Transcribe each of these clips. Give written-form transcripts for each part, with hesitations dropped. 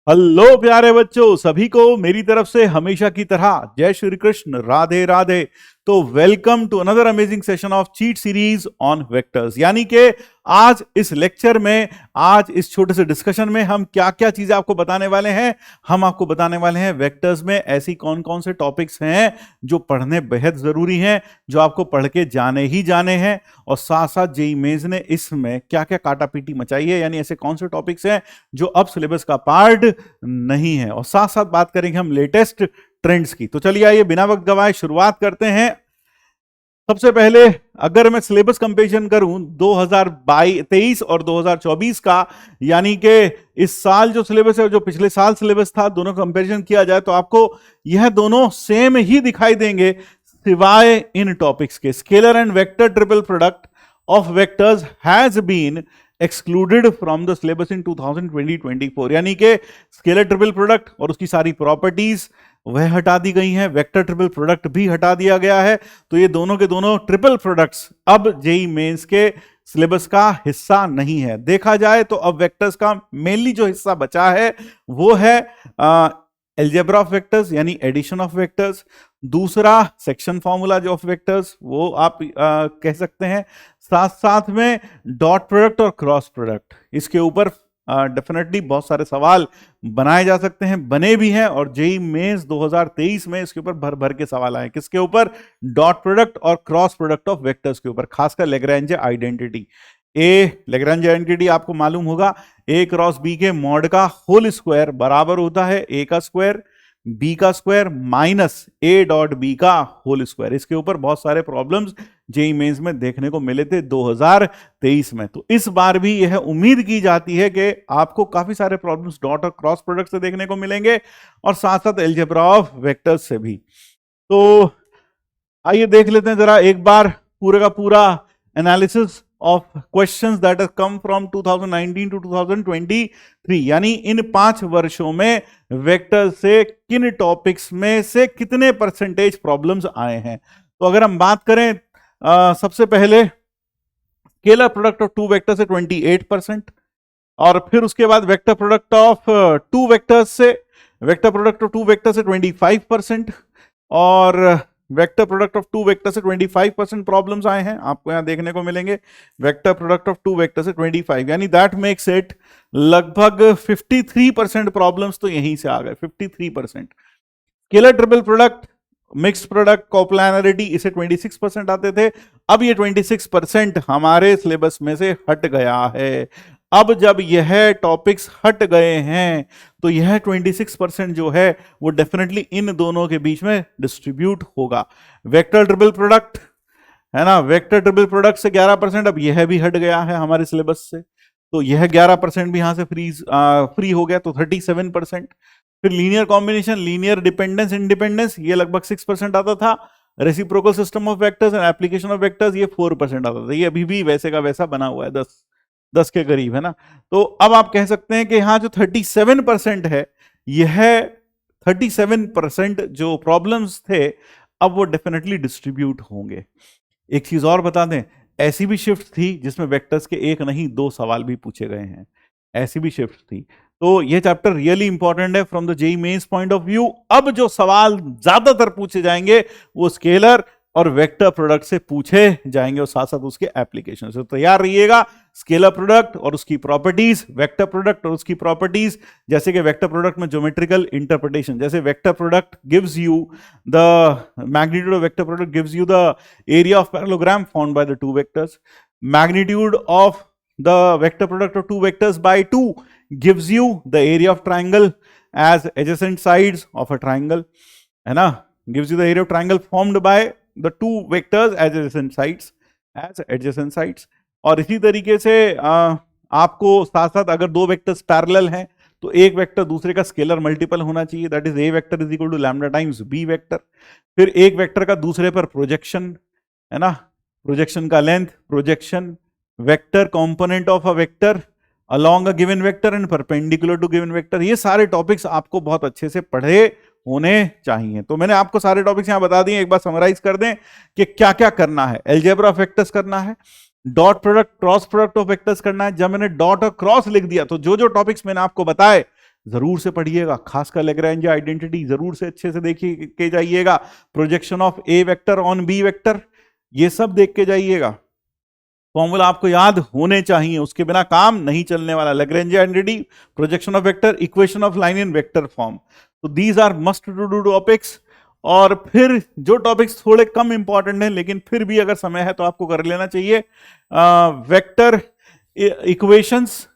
Hello प्यारे बच्चों, सभी को मेरी तरफ से हमेशा की तरह जय श्री कृष्ण, राधे राधे। तो welcome to another amazing session of cheat series on vectors. यानी कि आज इस लेक्चर में, आज इस छोटे से डिस्कशन में हम क्या क्या चीजें आपको बताने वाले हैं। हम आपको बताने वाले हैं वेक्टर्स में ऐसी कौन कौन से टॉपिक्स हैं जो पढ़ने बेहद जरूरी हैं, जो आपको पढ़ के जाने ही जाने हैं, और साथ साथ जेईई मेंस ने इसमें क्या क्या काटापीटी मचाई है, यानी ऐसे कौन से टॉपिक्स हैं जो अब सिलेबस का पार्ट नहीं है। और साथ साथ बात करेंगे हम लेटेस्ट ट्रेंड्स की। तो चलिए आइए बिना वक्त गवाए शुरुआत करते हैं। सबसे पहले अगर मैं सिलेबस कंपेरिजन करूं 2023 और 2024 का, यानी कि इस साल जो सिलेबस है जो पिछले साल सिलेबस था, दोनों कंपेरिजन किया जाए तो आपको यह दोनों सेम ही दिखाई देंगे, सिवाय इन टॉपिक्स के। Scalar and vector triple product of vectors has been excluded from the syllabus in 2020-24। यानी कि स्केलर ट्रिपल प्रोडक्ट और उसकी सारी प्रॉपर्टीज वह हटा दी गई हैं, वेक्टर ट्रिपल प्रोडक्ट भी हटा दिया गया है। तो ये दोनों के दोनों ट्रिपल प्रोडक्ट्स अब जेईई मेंस के सिलेबस का हिस्सा नहीं है। देखा जाए तो अब वेक्टर्स का मेनली जो हिस्सा बचा है वो है अलजेब्रा ऑफ वेक्टर्स, यानी एडिशन ऑफ वेक्टर्स। दूसरा सेक्शन फॉर्मूला जो ऑफ वेक्टर्स, वो आप कह सकते हैं। साथ साथ में डॉट प्रोडक्ट और क्रॉस प्रोडक्ट, इसके ऊपर डेफिनेटली बहुत सारे सवाल बनाए जा सकते हैं, बने भी हैं, और जेईई मेंस 2023 में इसके ऊपर भर भर के सवाल आए। किसके ऊपर? डॉट प्रोडक्ट और क्रॉस प्रोडक्ट ऑफ वेक्टर्स के ऊपर, खासकर लैग्रेंज आइडेंटिटी। लैग्रेंज आइडेंटिटी आपको मालूम होगा, ए क्रॉस बी के मॉड का होल स्क्वायर बराबर होता है ए का स्क्वायर बी का square minus A dot B का होल स्क्वायर। इसके ऊपर बहुत सारे प्रॉब्लम्स जेईई मेंस में देखने को मिले थे 2023 में। तो इस बार भी यह उम्मीद की जाती है कि आपको काफी सारे प्रॉब्लम्स डॉट और क्रॉस प्रोडक्ट से देखने को मिलेंगे, और साथ साथ अलजेब्रा ऑफ वेक्टर्स से भी। तो आइए देख लेते हैं जरा एक बार पूरे का पूरा analysis of questions that have come from 2019 to 2023। यानी इन 5 वर्षों में वेक्टर से किन टॉपिक्स में से कितने परसेंटेज प्रॉब्लम्स आए हैं। तो अगर हम बात करें सबसे पहले स्केलर प्रोडक्ट ऑफ 2 वेक्टर से 28%, और फिर उसके बाद वेक्टर प्रोडक्ट ऑफ 2 वेक्टर्स से, वेक्टर प्रोडक्ट ऑफ 2 वेक्टर से 25%, और वेक्टर प्रोडक्ट ऑफ 2 वेक्टर से 25% प्रॉब्लम्स आए हैं, आपको यहां देखने को मिलेंगे। वेक्टर प्रोडक्ट ऑफ 2 वेक्टर से 25, यानी दैट मेक्स इट लगभग 53% प्रॉब्लम्स तो यहीं से आ गए, 53%। Scalar triple product, mixed product, coplanarity, इसे 26% आते थे, अब ये 26% हमारे सिलेबस में से हट गया है। अब जब यह टॉपिक्स हट गए हैं तो यह 26% जो है वो डेफिनेटली इन दोनों के बीच में डिस्ट्रीब्यूट होगा। वेक्टर ट्रिपल प्रोडक्ट है ना, वेक्टर ट्रिपल प्रोडक्ट से 11%, अब यह भी हट गया है हमारे सिलेबस से, तो यह 11% भी यहां से फ्री हो गया, तो 37%। फिर linear combination, linear dependence, independence, ये लगभग 6% आता था। Reciprocal system of vectors and application of vectors, ये 4% आता था। ये अभी भी वैसे का वैसा बना हुआ है, 10 के करीब, है ना। तो अब आप कह सकते हैं कि यहाँ जो 37% है, यह 37% जो प्रॉब्लम्स थे अब वो डेफिनेटली डिस्ट्रीब्यूट होंगे। एक चीज और बता दें, ऐसी भी शिफ्ट थी जिसमें वेक्टर्स के एक नहीं 2 सवाल भी पूछे गए हैं, ऐसी भी शिफ्ट थी। तो ये चैप्टर रियली इंपॉर्टेंट है from the JEE mains point of view. अब जो सवाल ज्यादातर पूछे जाएंगे वो स्केलर और वेक्टर प्रोडक्ट से पूछे जाएंगे, और साथ साथ उसके एप्लीकेशन से। तैयार रहिएगा। स्केलर प्रोडक्ट और उसकी प्रॉपर्टीज, वेक्टर प्रोडक्ट और उसकी प्रॉपर्टीज, जैसे कि वेक्टर प्रोडक्ट में ज्योमेट्रिकल इंटरप्रिटेशन, जैसे vector product gives you the magnitude of vector product gives you the area of parallelogram found by the 2 vectors. Magnitude of the vector product of 2 vectors by 2 gives you the area of triangle as adjacent sides of a triangle, है ना, gives you the area of triangle formed by the 2 vectors as adjacent sides। और इसी तरीके से आपको साथ साथ अगर 2 वेक्टर्स पैरेलल हैं तो एक वेक्टर दूसरे का स्केलर मल्टीपल होना चाहिए, that is A vector is equal to lambda times B vector. फिर एक वेक्टर का दूसरे पर प्रोजेक्शन, है ना, प्रोजेक्शन का length, projection vector component of a vector along a given vector and perpendicular to given vector. ये सारे टॉपिक्स आपको बहुत अच्छे से पढ़े होने चाहिए। तो मैंने आपको सारे टॉपिक्स यहां बता दिए, एक बार समराइज कर दें कि क्या क्या करना है। अलजेब्रा ऑफ वेक्टर्स करना है, dot product cross product of vectors करना है। जब मैंने डॉट और क्रॉस लिख दिया तो जो जो टॉपिक्स मैंने आपको बताए जरूर से पढ़िएगा, खासकर लैग्रेंज आइडेंटिटी जरूर से अच्छे से देखिए के जाइएगा, projection of A vector on B vector, ये सब देख के जाइएगा। फॉर्मूला आपको याद होने चाहिए, उसके बिना काम नहीं चलने वाला। Lagrange identity, projection of vector, equation of line in vector form, तो these are must to do topics. और फिर जो टॉपिक्स थोड़े कम इंपॉर्टेंट हैं लेकिन फिर भी अगर समय है तो आपको कर लेना चाहिए, वेक्टर इक्वेशंस,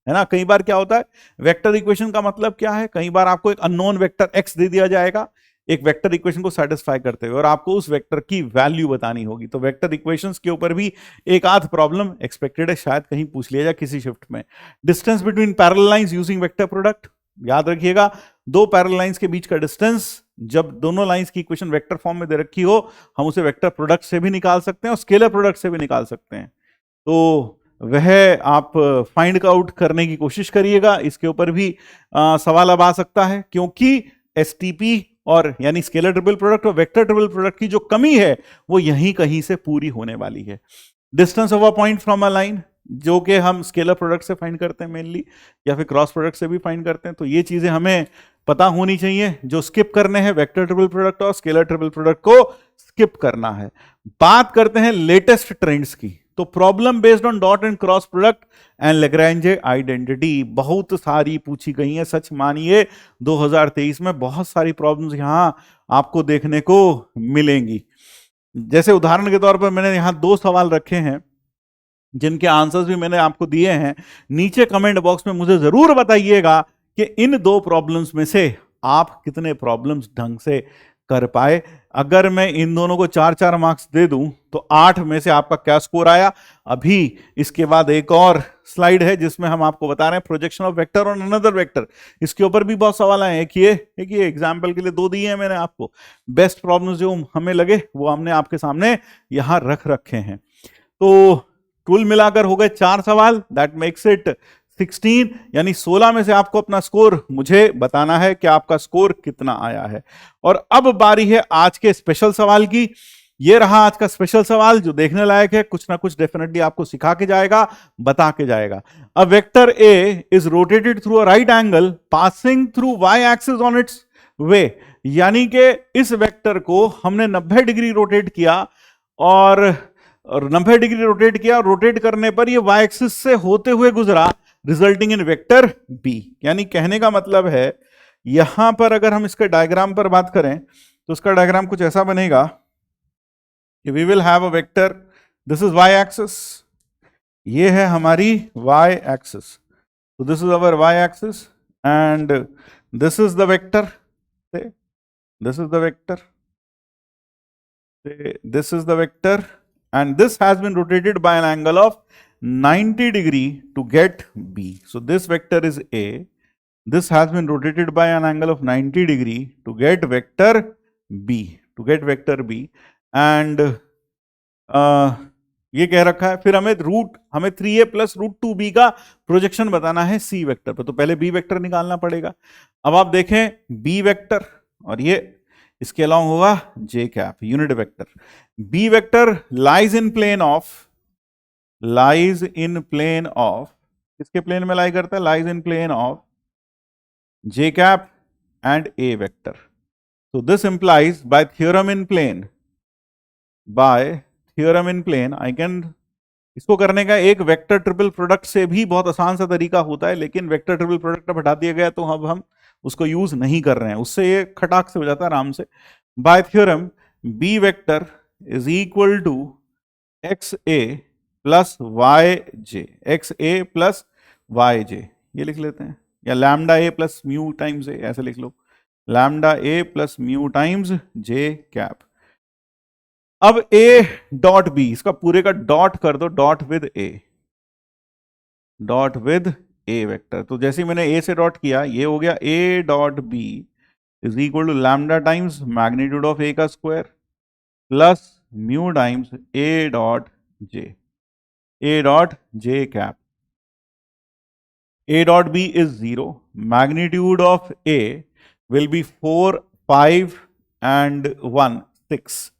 है ना। कई बार क्या होता है, वेक्टर इक्वेशन का मतलब क्या है, कई बार आपको एक अननोन वेक्टर एक्स दे दिया जाएगा एक वेक्टर इक्वेशन को सेटिस्फाई करते हुए, और आपको उस वेक्टर की वैल्यू बतानी होगी। तो वेक्टर इक्वेशंस के ऊपर भी एक आध प्रॉब्लम एक्सपेक्टेड है, शायद कहीं पूछ लिया जाए किसी शिफ्ट में। Distance between parallel lines using vector product, याद रखिएगा दो पैरेलल लाइंस के बीच का डिस्टेंस जब दोनों लाइंस की इक्वेशन वेक्टर फॉर्म में दे रखी हो, हम उसे वेक्टर प्रोडक्ट से भी निकाल सकते हैं और स्केलर प्रोडक्ट से भी निकाल सकते हैं। तो वह आप फाइंड आउट करने की कोशिश करिएगा। इसके ऊपर भी सवाल अब आ सकता है, क्योंकि एसटीपी और यानी स्केलर ट्रिपल प्रोडक्ट और वेक्टर ट्रिपल प्रोडक्ट की जो कमी है वो यहीं कहीं से पूरी होने वाली है। Distance of a point from a line, जो कि हम स्केलर प्रोडक्ट से फाइंड करते हैं मेनली, या फिर क्रॉस प्रोडक्ट से भी फाइंड करते हैं। तो ये चीजें हमें पता होनी चाहिए। जो स्किप करने हैं वेक्टर ट्रिपल प्रोडक्ट और स्केलर ट्रिपल प्रोडक्ट को स्किप करना है। बात करते हैं लेटेस्ट ट्रेंड्स की, तो problem based on dot and cross product and Lagrange identity बहुत सारी पूछी गई हैं। सच मानिए 2023 में बहुत सारी प्रॉब्लम्स यहां आपको देखने को मिलेंगी। जैसे उदाहरण के तौर पर मैंने यहां दो सवाल रखे हैं जिनके आंसर्स भी मैंने आपको दिए हैं। नीचे कमेंट बॉक्स में मुझे जरूर बताइएगा कि इन दो प्रॉब्लम्स में से आप कितने प्रॉब्लम्स ढंग से कर पाए। अगर मैं इन दोनों को 4-4 मार्क्स दे दूं तो 8 में से आपका क्या स्कोर आया। अभी इसके बाद एक और स्लाइड है जिसमें हम आपको बता रहे हैं प्रोजेक्शन ऑफ वेक्टर और अनदर वेक्टर। इसके ऊपर भी बहुत सवाल आए हैं। एक ये एग्जाम्पल के लिए दो दिए हैं मैंने आपको। बेस्ट प्रॉब्लम्स जो हमें लगे वो हमने आपके सामने यहां रख रखे हैं। तो कुल मिलाकर हो गए 4 सवाल, दैट मेक्स इट 16, यानी 16 में से आपको अपना स्कोर मुझे बताना है कि आपका स्कोर कितना आया है। और अब बारी है आज के स्पेशल सवाल की। ये रहा आज का स्पेशल सवाल जो देखने लायक है, कुछ ना कुछ डेफिनेटली आपको सिखा के जाएगा, बता के जाएगा। A vector A is rotated through a right angle passing through Y axis on its way, यानी कि इस वेक्टर को हमने 90 डिग्री रोटेट किया और 90 डिग्री रोटेट किया, रोटेट करने पर ये वाई एक्सिस से होते हुए गुजरा, रिजल्टिंग इन वेक्टर बी। यानी कहने का मतलब है यहां पर अगर हम इसके डायग्राम पर बात करें तो उसका डायग्राम कुछ ऐसा बनेगा कि we will have a vector, this is Y axis, ये है हमारी वाई एक्सिस, तो this is our Y axis and this is the vector, this is the vector, this is the vector and this has been rotated by an angle of 90 degree to get B. So this vector is A. This has been rotated by an angle of 90 degree to get vector B. To get vector B. And ये कह रखा है फिर हमें हमें 3A plus root 2B का projection बताना है C वेक्टर पर। तो पहले B वेक्टर निकालना पड़ेगा। अब आप देखें B वेक्टर और ये इसके अलावा होगा J cap unit vector. B vector lies in plane of, lies in plane of, किसके प्लेन में लाई करता है, lies in plane of J cap and A vector. तो this implies by theorem in plane, by theorem in plane I can, इसको करने का एक vector triple product से भी बहुत आसान सा तरीका होता है, लेकिन वेक्टर ट्रिपल प्रोडक्ट अब हटा दिया गया तो अब हम उसको यूज नहीं कर रहे हैं, उससे ये खटाक से हो जाता है आराम से। By theorem B vector is equal to X A plus Y J, X A plus Y J, ये लिख लेते हैं, या lambda A plus mu times A, ऐसे लिख लो, lambda A plus mu times J cap. अब ए डॉट बी, इसका पूरे का डॉट कर दो, dot with A, dot with A vector. तो जैसे मैंने ए से डॉट किया, ये हो गया A dot B is equal to lambda times magnitude of A का square plus mu times A dot J, A dot J cap. A dot B is 0, magnitude of A will be 4, 5 and 1, 6,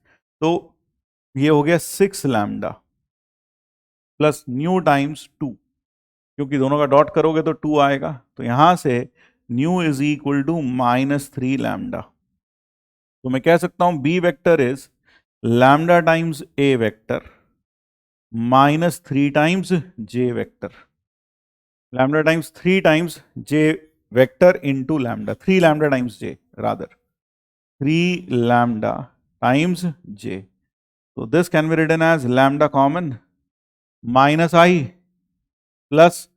तो ये हो गया 6 lambda plus mu times 2, क्योंकि दोनों का dot करोगे तो 2 आएगा, तो यहां से nu is equal to -3 lambda. तो मैं कह सकता हूं B vector is lambda times A vector -3 times J vector, lambda times 3 times J vector into lambda, 3 lambda times J rather, 3 lambda times j. So this can be written as lambda common minus I plus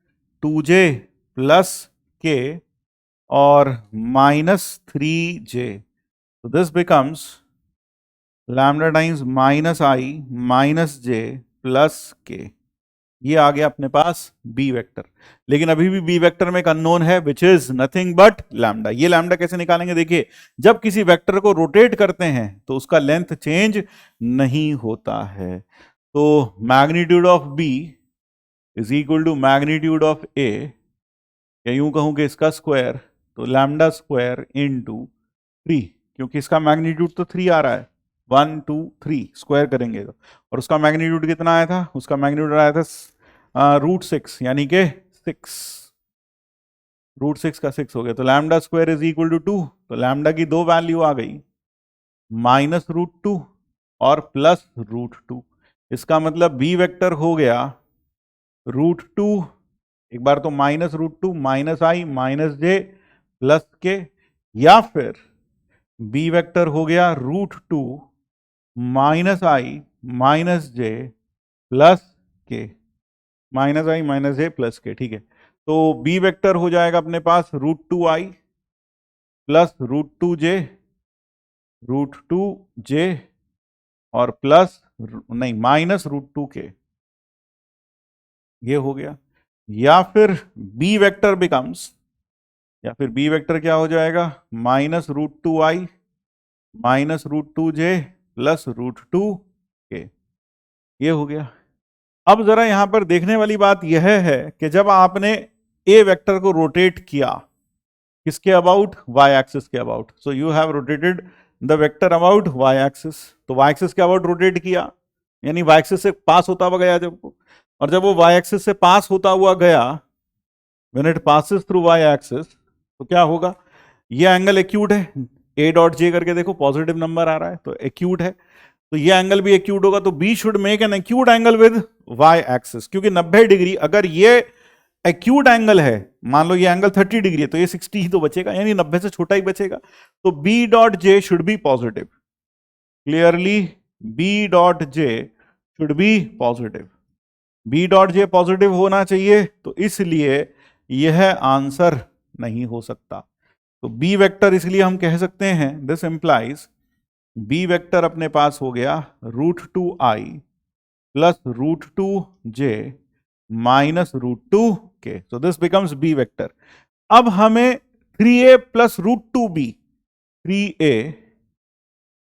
2j plus k or minus 3j. So this becomes lambda times minus I minus j plus k. ये आ गया अपने पास B vector, लेकिन अभी भी B vector में एक unknown है which is nothing but lambda. ये लैम्डा कैसे निकालेंगे? देखिए, जब किसी वेक्टर को रोटेट करते हैं तो उसका लेंथ चेंज नहीं होता है, तो magnitude of B is equal to magnitude of A, या यूं कहूं कि इसका स्क्वायर, तो लैम्डा स्क्वायर इंटू 3, क्योंकि इसका मैग्नीट्यूड तो 3 आ रहा है, 1 2 3 स्क्वायर करेंगे तो, और उसका मैग्नीट्यूड कितना आया था? उसका मैग्नीट्यूड आया था √6, यानी कि 6, √6 का 6 हो गया, तो lambda square is equal to 2। तो लैम्डा की दो वैल्यू आ गई, -√2 और +√2। इसका मतलब बी वेक्टर हो गया √2, एक बार तो -√2 माइनस आई माइनस जे प्लस के, या फिर बी वेक्टर हो गया √2 माइनस आई माइनस जे प्लस के, माइनस आई माइनस जे प्लस के, ठीक है। तो बी वेक्टर हो जाएगा अपने पास √2i प्लस √2j और प्लस नहीं -√2 के, ये हो गया। या फिर बी वेक्टर बिकम्स, या फिर बी वेक्टर क्या हो जाएगा? -√2i -√2j प्लस √2k, ये हो गया। अब जरा यहां पर देखने वाली बात यह है कि जब आपने ए वेक्टर को रोटेट किया, किसके अबाउट? वाई एक्सिस के about, so you have rotated the vector about Y axis, तो वाई एक्सिस के अबाउट रोटेट किया, यानी वाई एक्सिस से पास होता हुआ गया जब वो, और जब वो वाई एक्सिस से पास होता हुआ गया, when it passes through Y axis, तो क्या होगा? ये एंगल एक्यूट है, ए डॉट जे करके देखो, पॉजिटिव नंबर आ रहा है तो एक्यूट है, तो ये एंगल भी एक्यूट होगा, तो B should make an acute angle with Y axis, क्योंकि 90 डिग्री, अगर ये एक्यूट एंगल है, मान लो ये एंगल 30 डिग्री है, तो ये 60 ही तो बचेगा, यानी 90 से छोटा ही बचेगा, तो B dot J should be positive, clearly B dot J should be positive, B dot J positive होना चाहिए, तो इसलिए यह आंसर नहीं हो सकता। तो बी वेक्टर इसलिए हम कह सकते हैं, दिस इंप्लाइज बी वेक्टर अपने पास हो गया √2i plus √2j minus √2k, so this becomes B vector. अब हमें 3a plus √2b, 3a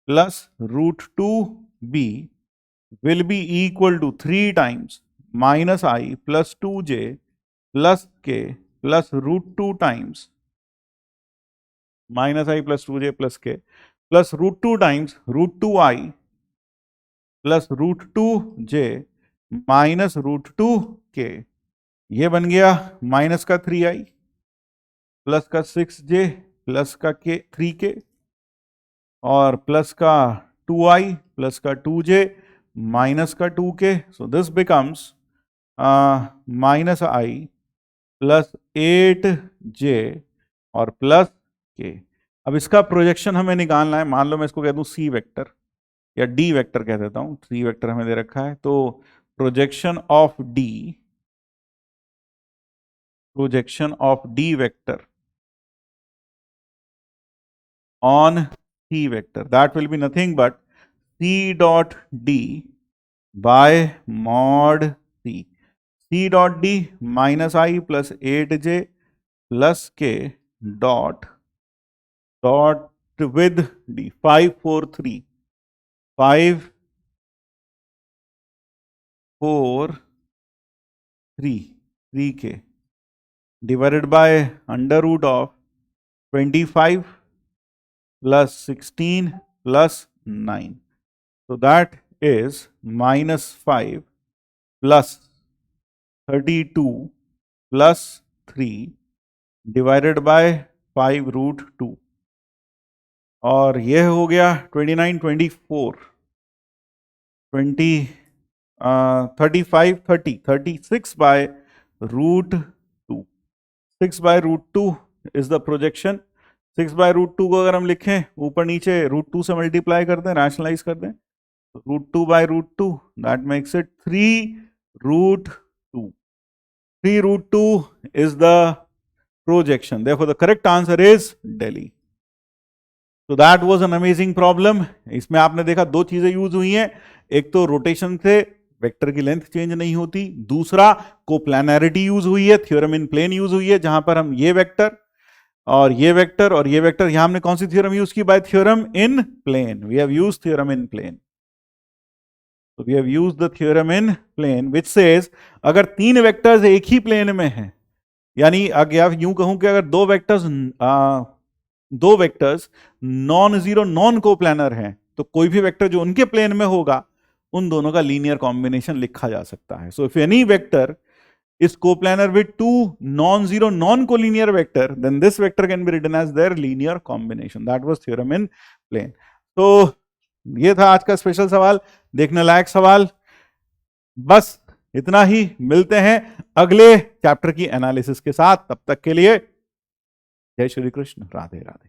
plus √2b will be equal to 3 times -i plus 2j plus k plus √2 times -i plus 2j plus k plus √2 times √2i plus √2j minus √2k, ये बन गया minus का 3i plus का 6j plus का k 3k और plus का 2i plus का 2j minus का 2k, so this becomes -i plus 8j और प्लस k। अब इसका प्रोजेक्शन हमें निकालना है, मान लो मैं इसको कह दूं सी वेक्टर या डी वेक्टर कह देता हूं, सी वेक्टर हमें दे रखा है, तो projection of D, projection of D vector on C vector, that will be nothing but C dot D by mod C, C dot D minus I plus 8j plus k dot with D 5 4 3 5 4 3 3k divided by under root of 25 plus 16 plus 9. So that is -5 plus 32 plus 3 divided by 5 root 2 और यह हो गया 29 24 20 35 30 36 by root 2 6 by root 2 is the projection 6 by root 2 को अगर हम लिखें ऊपर नीचे रूट 2 से मल्टीप्लाई कर दें रैशनलाइज कर दें root 2 by root 2 that makes it 3 root 2 3 root 2 is the projection. Therefore, the correct answer is Delhi. So that was an amazing problem. इसमें आपने देखा दो चीजें यूज हुई हैं, एक तो रोटेशन से वेक्टर की लेंथ चेंज नहीं होती, दूसरा कोप्लानैरिटी यूज हुई है, थ्योरम इन प्लेन यूज हुई है, जहां पर हम ये वेक्टर और ये वेक्टर और ये वेक्टर, यहां हमने कौन सी थ्योरम यूज की? By theorem in plane. We have used theorem in plane. So we have used the theorem in plane which says अगर तीन वेक्टर्स एक ही प्लेन में हैं, यानी अगर यूं कहूं कि अगर दो vectors non zero non coplanar हैं, तो कोई भी वेक्टर जो उनके प्लेन में होगा उन दोनों का लीनियर कॉम्बिनेशन लिखा जा सकता है. So if any vector is coplanar with two non-zero non-collinear vector, then this vector can be written as their linear combination. That was theorem in plane. तो ये था आज का स्पेशल सवाल, देखने लायक सवाल. बस इतना ही, मिलते हैं अगले चैप्टर की एनालिसिस के साथ. तब तक के लिए जय श्री कृष्ण, राधे राधे.